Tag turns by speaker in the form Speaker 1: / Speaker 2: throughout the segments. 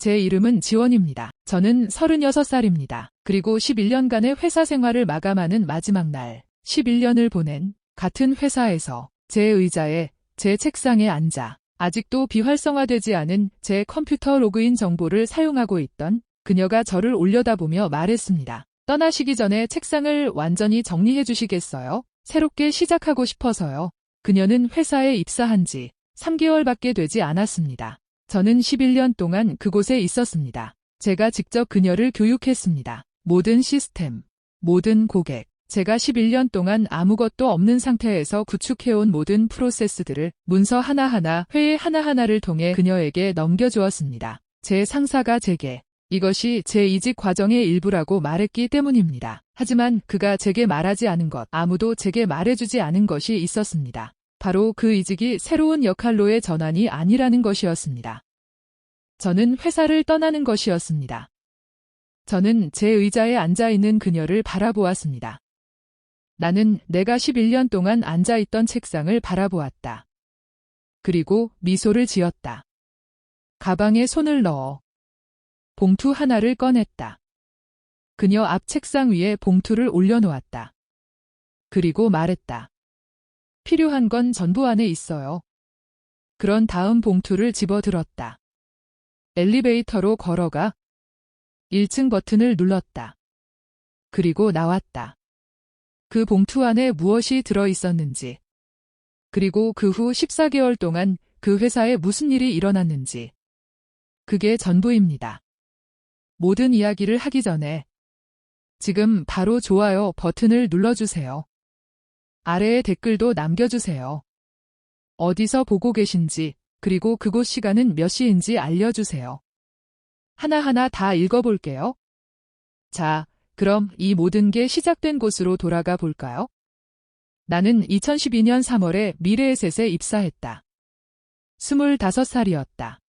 Speaker 1: 제 이름은 지원입니다. 저는 36살입니다. 그리고 11년간의 회사 생활을 마감하는 마지막 날, 11년을 보낸 같은 회사에서 제 의자에, 제 책상에 앉아 아직도 비활성화되지 않은 제 컴퓨터 로그인 정보를 사용하고 있던 그녀가 저를 올려다보며 말했습니다. 떠나시기 전에 책상을 완전히 정리해 주시겠어요? 새롭게 시작하고 싶어서요. 그녀는 회사에 입사한 지 3개월밖에 되지 않았습니다. 저는 11년 동안 그곳에 있었습니다. 제가 직접 그녀를 교육했습니다. 모든 시스템, 모든 고객, 제가 11년 동안 아무것도 없는 상태에서 구축해온 모든 프로세스들을 문서 하나하나, 회의 하나하나를 통해 그녀에게 넘겨주었습니다. 제 상사가 제게 이것이 제 이직 과정의 일부라고 말했기 때문입니다. 하지만 그가 제게 말하지 않은 것, 아무도 제게 말해주지 않은 것이 있었습니다. 바로 그 이직이 새로운 역할로의 전환이 아니라는 것이었습니다. 저는 회사를 떠나는 것이었습니다. 저는 제 의자에 앉아있는 그녀를 바라보았습니다. 나는 내가 11년 동안 앉아있던 책상을 바라보았다. 그리고 미소를 지었다. 가방에 손을 넣어 봉투 하나를 꺼냈다. 그녀 앞 책상 위에 봉투를 올려놓았다. 그리고 말했다. 필요한 건 전부 안에 있어요. 그런 다음 봉투를 집어들었다. 엘리베이터로 걸어가 1층 버튼을 눌렀다. 그리고 나왔다. 그 봉투 안에 무엇이 들어있었는지, 그리고 그 후 14개월 동안 그 회사에 무슨 일이 일어났는지, 그게 전부입니다. 모든 이야기를 하기 전에 지금 바로 좋아요 버튼을 눌러주세요. 아래에 댓글도 남겨주세요. 어디서 보고 계신지, 그리고 그곳 시간은 몇 시인지 알려주세요. 하나하나 다 읽어볼게요. 자, 그럼 이 모든 게 시작된 곳으로 돌아가 볼까요? 나는 2012년 3월에 미래에셋에 입사했다. 25살이었다.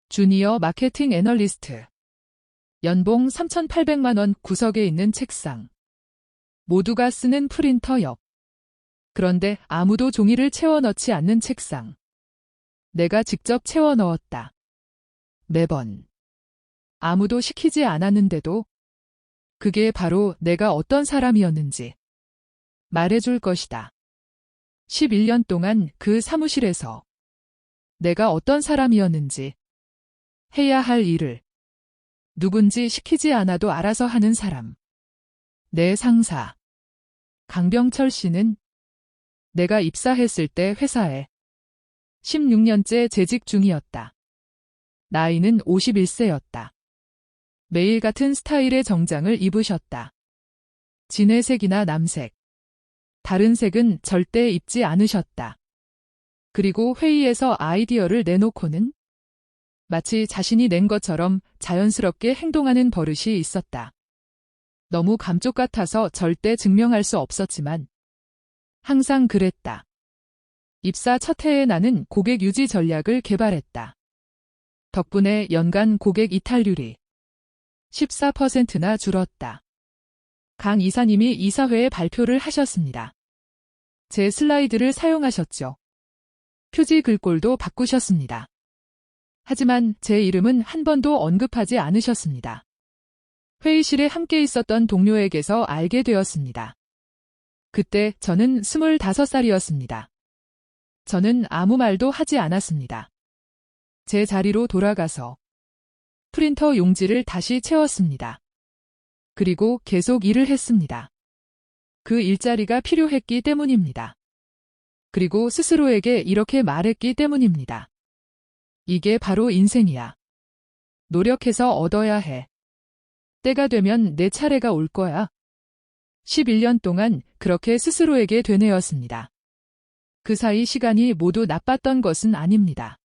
Speaker 1: 주니어 마케팅 애널리스트. 연봉 3,800만 원, 구석에 있는 책상. 모두가 쓰는 프린터 옆. 그런데 아무도 종이를 채워 넣지 않는 책상. 내가 직접 채워 넣었다. 매번. 아무도 시키지 않았는데도 그게 바로 내가 어떤 사람이었는지 말해줄 것이다. 11년 동안 그 사무실에서 내가 어떤 사람이었는지, 해야 할 일을 누군지 시키지 않아도 알아서 하는 사람. 내 상사. 강병철 씨는 내가 입사했을 때 회사에 16년째 재직 중이었다. 나이는 51세였다. 매일 같은 스타일의 정장을 입으셨다. 진회색이나 남색. 다른 색은 절대 입지 않으셨다. 그리고 회의에서 아이디어를 내놓고는 마치 자신이 낸 것처럼 자연스럽게 행동하는 버릇이 있었다. 너무 감쪽 같아서 절대 증명할 수 없었지만 항상 그랬다. 입사 첫 해에 나는 고객 유지 전략을 개발했다. 덕분에 연간 고객 이탈률이 14%나 줄었다. 강 이사님이 이사회에 발표를 하셨습니다. 제 슬라이드를 사용하셨죠. 표지 글꼴도 바꾸셨습니다. 하지만 제 이름은 한 번도 언급하지 않으셨습니다. 회의실에 함께 있었던 동료에게서 알게 되었습니다. 그때 저는 25살이었습니다. 저는 아무 말도 하지 않았습니다. 제 자리로 돌아가서 프린터 용지를 다시 채웠습니다. 그리고 계속 일을 했습니다. 그 일자리가 필요했기 때문입니다. 그리고 스스로에게 이렇게 말했기 때문입니다. 이게 바로 인생이야. 노력해서 얻어야 해. 때가 되면 내 차례가 올 거야. 11년 동안 그렇게 스스로에게 되뇌었습니다. 그 사이 시간이 모두 나빴던 것은 아닙니다.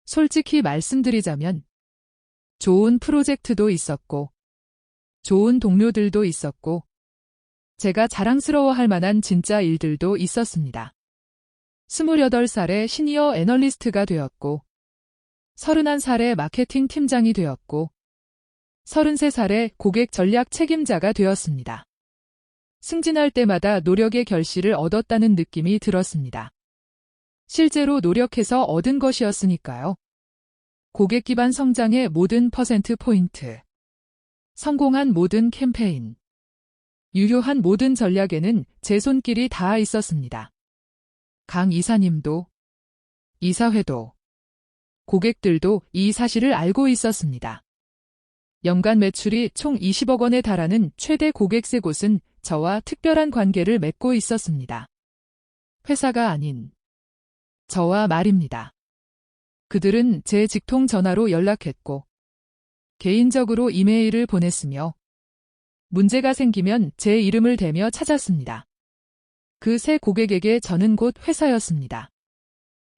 Speaker 1: 솔직히 말씀드리자면 좋은 프로젝트도 있었고 좋은 동료들도 있었고 제가 자랑스러워할 만한 진짜 일들도 있었습니다. 28살에 시니어 애널리스트가 되었고 31살에 마케팅 팀장이 되었고 33살에 고객 전략 책임자가 되었습니다. 승진할 때마다 노력의 결실을 얻었다는 느낌이 들었습니다. 실제로 노력해서 얻은 것이었으니까요. 고객 기반 성장의 모든 퍼센트 포인트. 성공한 모든 캠페인. 유효한 모든 전략에는 제 손길이 닿아 있었습니다. 강 이사님도, 이사회도, 고객들도 이 사실을 알고 있었습니다. 연간 매출이 총 20억 원에 달하는 최대 고객 세 곳은 저와 특별한 관계를 맺고 있었습니다. 회사가 아닌 저와 말입니다. 그들은 제 직통 전화로 연락했고 개인적으로 이메일을 보냈으며 문제가 생기면 제 이름을 대며 찾았습니다. 그 세 고객에게 저는 곧 회사였습니다.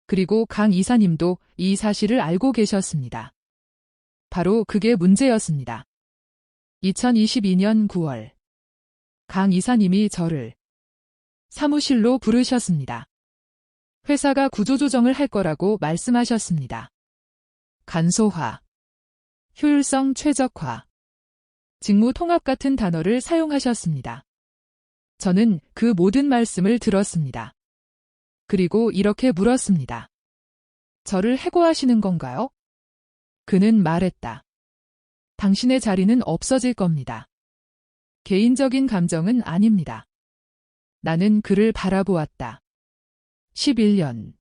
Speaker 1: 그리고 강 이사님도 이 사실을 알고 계셨습니다. 바로 그게 문제였습니다. 2022년 9월 강 이사님이 저를 사무실로 부르셨습니다. 회사가 구조조정을 할 거라고 말씀하셨습니다. 간소화, 효율성 최적화, 직무 통합 같은 단어를 사용하셨습니다. 저는 그 모든 말씀을 들었습니다. 그리고 이렇게 물었습니다. 저를 해고하시는 건가요? 그는 말했다. 당신의 자리는 없어질 겁니다. 개인적인 감정은 아닙니다. 나는 그를 바라보았다. 11년.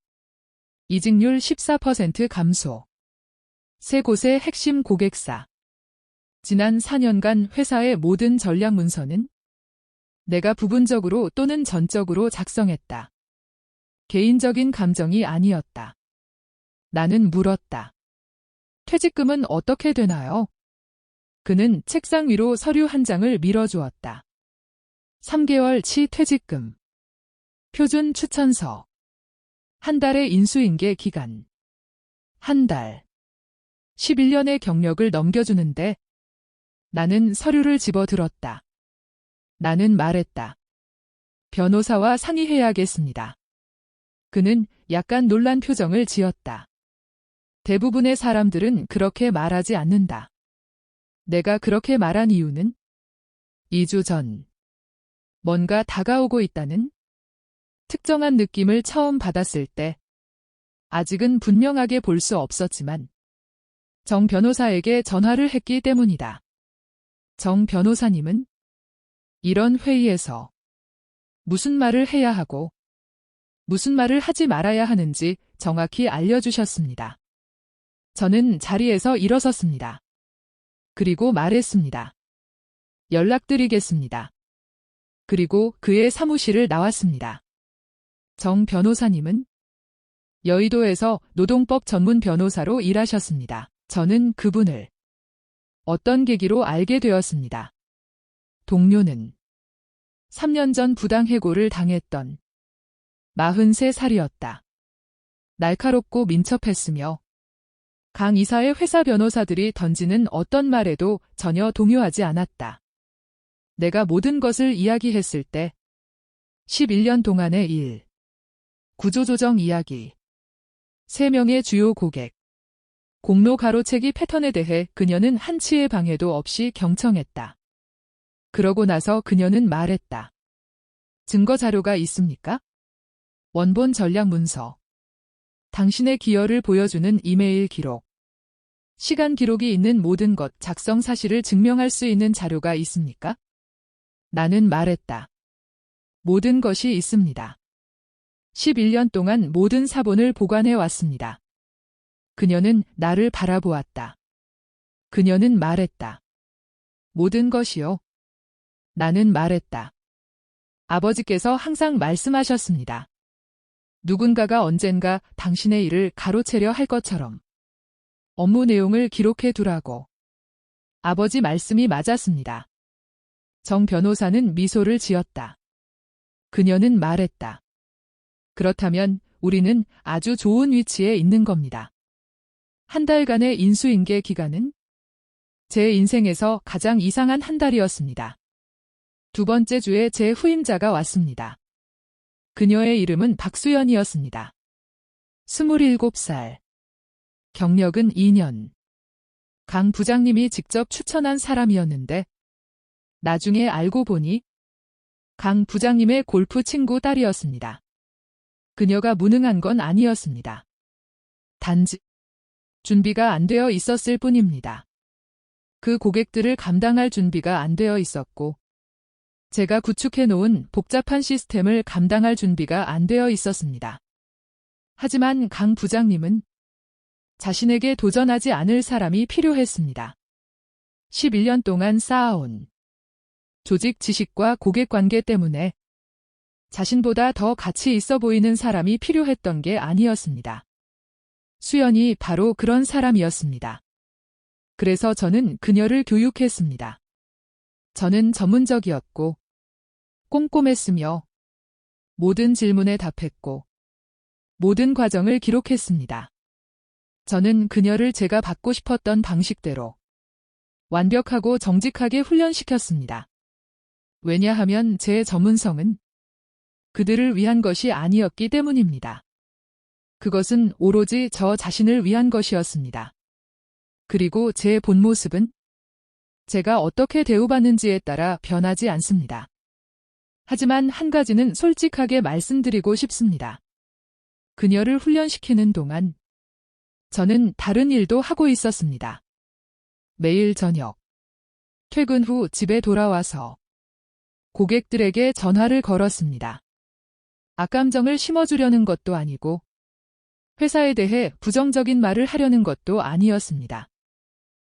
Speaker 1: 이직률 14% 감소. 세 곳의 핵심 고객사. 지난 4년간 회사의 모든 전략 문서는 내가 부분적으로 또는 전적으로 작성했다. 개인적인 감정이 아니었다. 나는 물었다. 퇴직금은 어떻게 되나요? 그는 책상 위로 서류 한 장을 밀어주었다. 3개월치 퇴직금. 표준 추천서. 한 달의 인수인계 기간. 한 달. 11년의 경력을 넘겨주는데 나는 서류를 집어들었다. 나는 말했다. 변호사와 상의해야겠습니다. 그는 약간 놀란 표정을 지었다. 대부분의 사람들은 그렇게 말하지 않는다. 내가 그렇게 말한 이유는 2주 전 뭔가 다가오고 있다는 특정한 느낌을 처음 받았을 때 아직은 분명하게 볼 수 없었지만 정 변호사에게 전화를 했기 때문이다. 정 변호사님은 이런 회의에서 무슨 말을 해야 하고 무슨 말을 하지 말아야 하는지 정확히 알려주셨습니다. 저는 자리에서 일어섰습니다. 그리고 말했습니다. 연락드리겠습니다. 그리고 그의 사무실을 나왔습니다. 정 변호사님은 여의도에서 노동법 전문 변호사로 일하셨습니다. 저는 그분을 어떤 계기로 알게 되었습니다. 동료는 3년 전 부당해고를 당했던 43살이었다. 날카롭고 민첩했으며 강 이사의 회사 변호사들이 던지는 어떤 말에도 전혀 동요하지 않았다. 내가 모든 것을 이야기했을 때 11년 동안의 일, 구조조정 이야기, 3명의 주요 고객, 공로 가로채기 패턴에 대해 그녀는 한치의 방해도 없이 경청했다. 그러고 나서 그녀는 말했다. 증거 자료가 있습니까? 원본 전략 문서. 당신의 기여를 보여주는 이메일 기록. 시간 기록이 있는 모든 것 작성 사실을 증명할 수 있는 자료가 있습니까? 나는 말했다. 모든 것이 있습니다. 11년 동안 모든 사본을 보관해 왔습니다. 그녀는 나를 바라보았다. 그녀는 말했다. 모든 것이요. 나는 말했다. 아버지께서 항상 말씀하셨습니다. 누군가가 언젠가 당신의 일을 가로채려 할 것처럼 업무 내용을 기록해 두라고. 아버지 말씀이 맞았습니다. 정 변호사는 미소를 지었다. 그녀는 말했다. 그렇다면 우리는 아주 좋은 위치에 있는 겁니다. 한 달간의 인수인계 기간은 제 인생에서 가장 이상한 한 달이었습니다. 두 번째 주에 제 후임자가 왔습니다. 그녀의 이름은 박수연이었습니다. 27살. 경력은 2년. 강 부장님이 직접 추천한 사람이었는데 나중에 알고 보니 강 부장님의 골프 친구 딸이었습니다. 그녀가 무능한 건 아니었습니다. 단지 준비가 안 되어 있었을 뿐입니다. 그 고객들을 감당할 준비가 안 되어 있었고, 제가 구축해 놓은 복잡한 시스템을 감당할 준비가 안 되어 있었습니다. 하지만 강 부장님은 자신에게 도전하지 않을 사람이 필요했습니다. 11년 동안 쌓아온 조직 지식과 고객 관계 때문에 자신보다 더 가치 있어 보이는 사람이 필요했던 게 아니었습니다. 수연이 바로 그런 사람이었습니다. 그래서 저는 그녀를 교육했습니다. 저는 전문적이었고 꼼꼼했으며 모든 질문에 답했고 모든 과정을 기록했습니다. 저는 그녀를 제가 받고 싶었던 방식대로 완벽하고 정직하게 훈련시켰습니다. 왜냐하면 제 전문성은 그들을 위한 것이 아니었기 때문입니다. 그것은 오로지 저 자신을 위한 것이었습니다. 그리고 제 본 모습은 제가 어떻게 대우받는지에 따라 변하지 않습니다. 하지만 한 가지는 솔직하게 말씀드리고 싶습니다. 그녀를 훈련시키는 동안 저는 다른 일도 하고 있었습니다. 매일 저녁, 퇴근 후 집에 돌아와서 고객들에게 전화를 걸었습니다. 악감정을 심어주려는 것도 아니고 회사에 대해 부정적인 말을 하려는 것도 아니었습니다.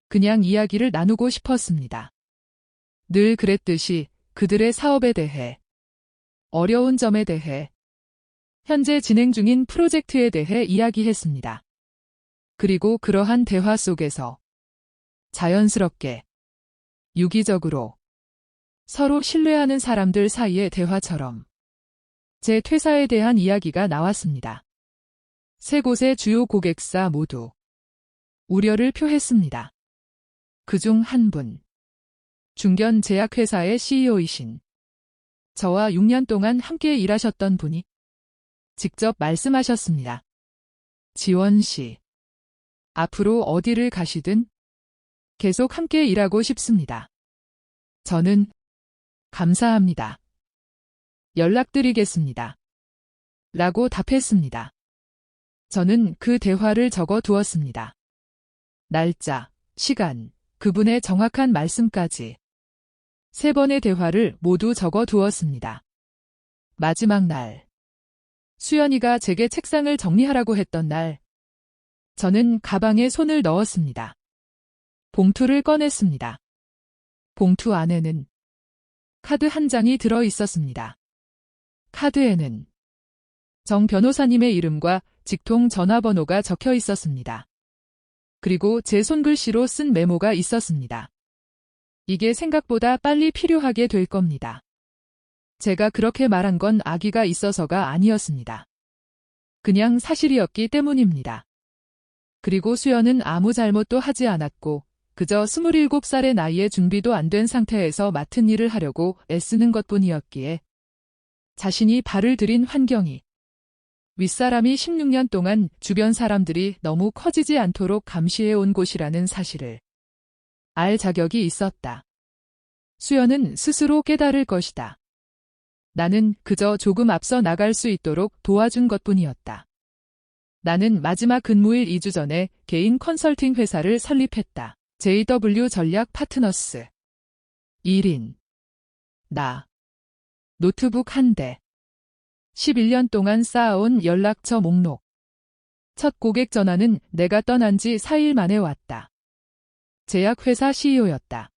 Speaker 1: 그냥 이야기를 나누고 싶었습니다. 늘 그랬듯이 그들의 사업에 대해, 어려운 점에 대해, 현재 진행 중인 프로젝트에 대해 이야기했습니다. 그리고 그러한 대화 속에서 자연스럽게, 유기적으로 서로 신뢰하는 사람들 사이의 대화처럼 제 퇴사에 대한 이야기가 나왔습니다. 세 곳의 주요 고객사 모두 우려를 표했습니다. 그중 한 분, 중견 제약회사의 CEO이신 저와 6년 동안 함께 일하셨던 분이 직접 말씀하셨습니다. 지원 씨, 앞으로 어디를 가시든 계속 함께 일하고 싶습니다. 저는 감사합니다. 연락드리겠습니다. 라고 답했습니다. 저는 그 대화를 적어 두었습니다. 날짜, 시간, 그분의 정확한 말씀까지 3번의 대화를 모두 적어 두었습니다. 마지막 날, 수연이가 제게 책상을 정리하라고 했던 날, 저는 가방에 손을 넣었습니다. 봉투를 꺼냈습니다. 봉투 안에는 카드 한 장이 들어 있었습니다. 카드에는 정 변호사님의 이름과 직통 전화번호가 적혀 있었습니다. 그리고 제 손글씨로 쓴 메모가 있었습니다. 이게 생각보다 빨리 필요하게 될 겁니다. 제가 그렇게 말한 건 악의가 있어서가 아니었습니다. 그냥 사실이었기 때문입니다. 그리고 수연은 아무 잘못도 하지 않았고 그저 27살의 나이에 준비도 안 된 상태에서 맡은 일을 하려고 애쓰는 것뿐이었기에 자신이 발을 들인 환경이 윗사람이 16년 동안 주변 사람들이 너무 커지지 않도록 감시해온 곳이라는 사실을 알 자격이 있었다. 수연은 스스로 깨달을 것이다. 나는 그저 조금 앞서 나갈 수 있도록 도와준 것뿐이었다. 나는 마지막 근무일 2주 전에 개인 컨설팅 회사를 설립했다. JW 전략 파트너스. 1인. 나. 노트북 1대. 11년 동안 쌓아온 연락처 목록. 첫 고객 전화는 내가 떠난 지 4일 만에 왔다. 제약회사 CEO였다.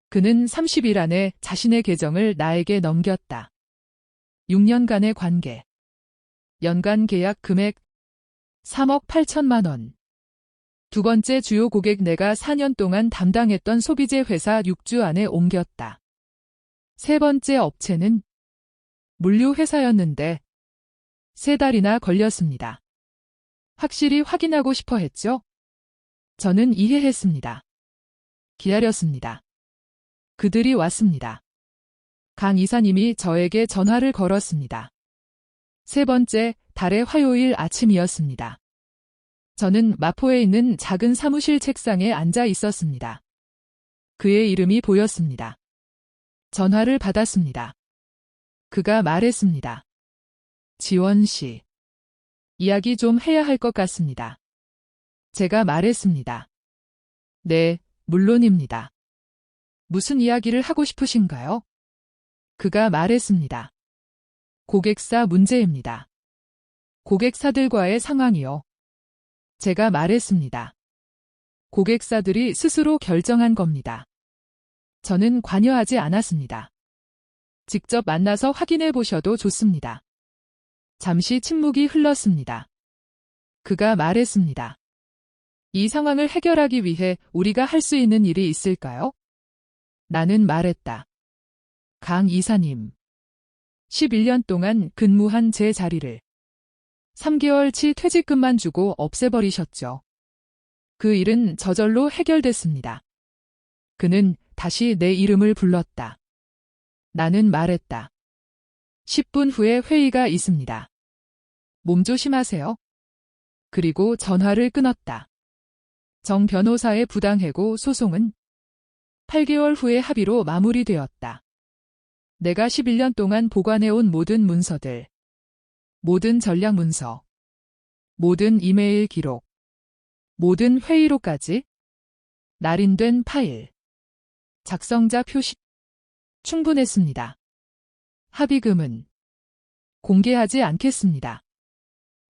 Speaker 1: 그는 30일 안에 자신의 계정을 나에게 넘겼다. 6년간의 관계. 연간 계약 금액 3억 8천만 원. 두 번째 주요 고객 내가 4년 동안 담당했던 소비재 회사 6주 안에 옮겼다. 세 번째 업체는 물류 회사였는데 3달이나 걸렸습니다. 확실히 확인하고 싶어 했죠? 저는 이해했습니다. 기다렸습니다. 그들이 왔습니다. 강 이사님이 저에게 전화를 걸었습니다. 세 번째 달의 화요일 아침이었습니다. 저는 마포에 있는 작은 사무실 책상에 앉아 있었습니다. 그의 이름이 보였습니다. 전화를 받았습니다. 그가 말했습니다. 지원 씨, 이야기 좀 해야 할 것 같습니다. 제가 말했습니다. 네, 물론입니다. 무슨 이야기를 하고 싶으신가요? 그가 말했습니다. 고객사 문제입니다. 고객사들과의 상황이요. 제가 말했습니다. 고객사들이 스스로 결정한 겁니다. 저는 관여하지 않았습니다. 직접 만나서 확인해 보셔도 좋습니다. 잠시 침묵이 흘렀습니다. 그가 말했습니다. 이 상황을 해결하기 위해 우리가 할 수 있는 일이 있을까요? 나는 말했다. 강 이사님. 11년 동안 근무한 제 자리를 3개월치 퇴직금만 주고 없애버리셨죠. 그 일은 저절로 해결됐습니다. 그는 다시 내 이름을 불렀다. 나는 말했다. 10분 후에 회의가 있습니다. 몸 조심하세요. 그리고 전화를 끊었다. 정 변호사의 부당해고 소송은 8개월 후에 합의로 마무리되었다. 내가 11년 동안 보관해온 모든 문서들, 모든 전략 문서, 모든 이메일 기록, 모든 회의록까지 날인된 파일, 작성자 표시 충분했습니다. 합의금은 공개하지 않겠습니다.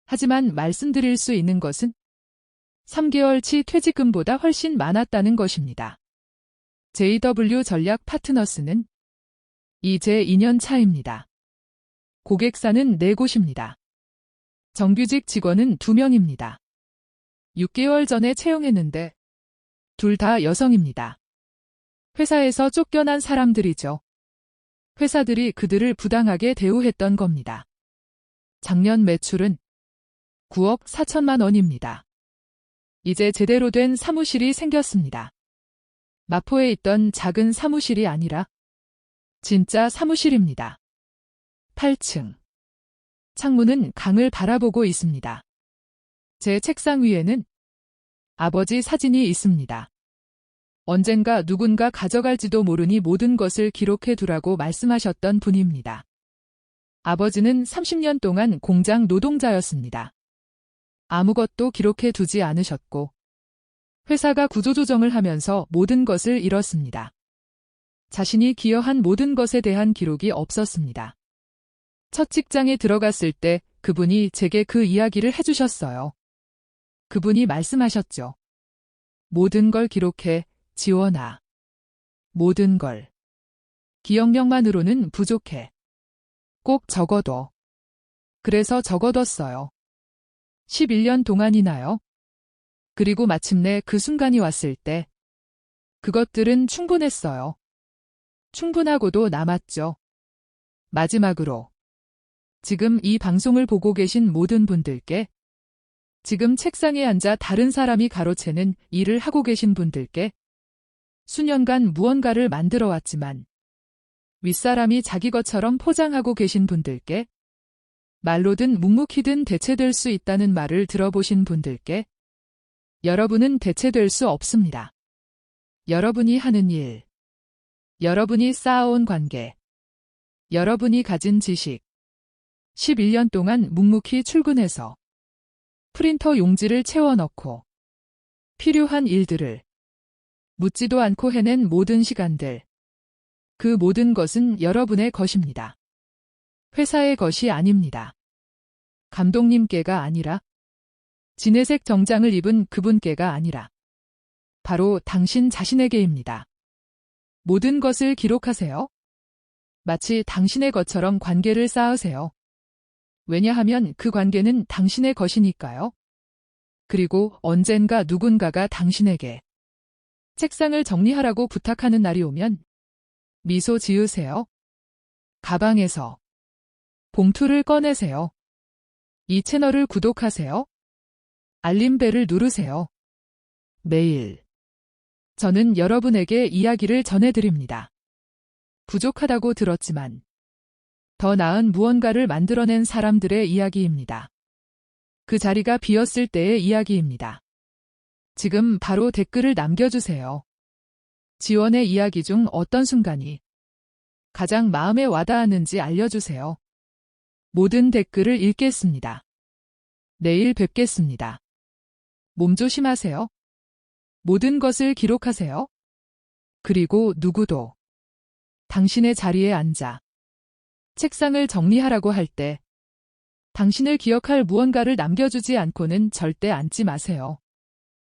Speaker 1: 하지만 말씀드릴 수 있는 것은 3개월치 퇴직금보다 훨씬 많았다는 것입니다. JW 전략 파트너스는 이제 2년 차입니다. 고객사는 4곳입니다. 정규직 직원은 2명입니다. 6개월 전에 채용했는데 둘 다 여성입니다. 회사에서 쫓겨난 사람들이죠. 회사들이 그들을 부당하게 대우했던 겁니다. 작년 매출은 9억 4천만 원입니다. 이제 제대로 된 사무실이 생겼습니다. 마포에 있던 작은 사무실이 아니라 진짜 사무실입니다. 8층. 창문은 강을 바라보고 있습니다. 제 책상 위에는 아버지 사진이 있습니다. 언젠가 누군가 가져갈지도 모르니 모든 것을 기록해 두라고 말씀하셨던 분입니다. 아버지는 30년 동안 공장 노동자였습니다. 아무것도 기록해 두지 않으셨고 회사가 구조조정을 하면서 모든 것을 잃었습니다. 자신이 기여한 모든 것에 대한 기록이 없었습니다. 첫 직장에 들어갔을 때 그분이 제게 그 이야기를 해주셨어요. 그분이 말씀하셨죠. 모든 걸 기록해, 지원아. 모든 걸. 기억력만으로는 부족해. 꼭 적어둬. 그래서 적어뒀어요. 11년 동안이나요. 그리고 마침내 그 순간이 왔을 때 그것들은 충분했어요. 충분하고도 남았죠. 마지막으로 지금 이 방송을 보고 계신 모든 분들께, 지금 책상에 앉아 다른 사람이 가로채는 일을 하고 계신 분들께, 수년간 무언가를 만들어 왔지만 윗사람이 자기 것처럼 포장하고 계신 분들께, 말로든 묵묵히든 대체될 수 있다는 말을 들어보신 분들께, 여러분은 대체될 수 없습니다. 여러분이 하는 일, 여러분이 쌓아온 관계, 여러분이 가진 지식, 11년 동안 묵묵히 출근해서 프린터 용지를 채워넣고 필요한 일들을 묻지도 않고 해낸 모든 시간들, 그 모든 것은 여러분의 것입니다. 회사의 것이 아닙니다. 감독님께가 아니라, 진회색 정장을 입은 그분께가 아니라 바로 당신 자신에게입니다. 모든 것을 기록하세요. 마치 당신의 것처럼 관계를 쌓으세요. 왜냐하면 그 관계는 당신의 것이니까요. 그리고 언젠가 누군가가 당신에게 책상을 정리하라고 부탁하는 날이 오면 미소 지으세요. 가방에서 봉투를 꺼내세요. 이 채널을 구독하세요. 알림벨을 누르세요. 매일 저는 여러분에게 이야기를 전해드립니다. 부족하다고 들었지만 더 나은 무언가를 만들어낸 사람들의 이야기입니다. 그 자리가 비었을 때의 이야기입니다. 지금 바로 댓글을 남겨주세요. 지원의 이야기 중 어떤 순간이 가장 마음에 와닿았는지 알려주세요. 모든 댓글을 읽겠습니다. 내일 뵙겠습니다. 몸조심하세요. 모든 것을 기록하세요. 그리고 누구도 당신의 자리에 앉아 책상을 정리하라고 할 때 당신을 기억할 무언가를 남겨주지 않고는 절대 앉지 마세요.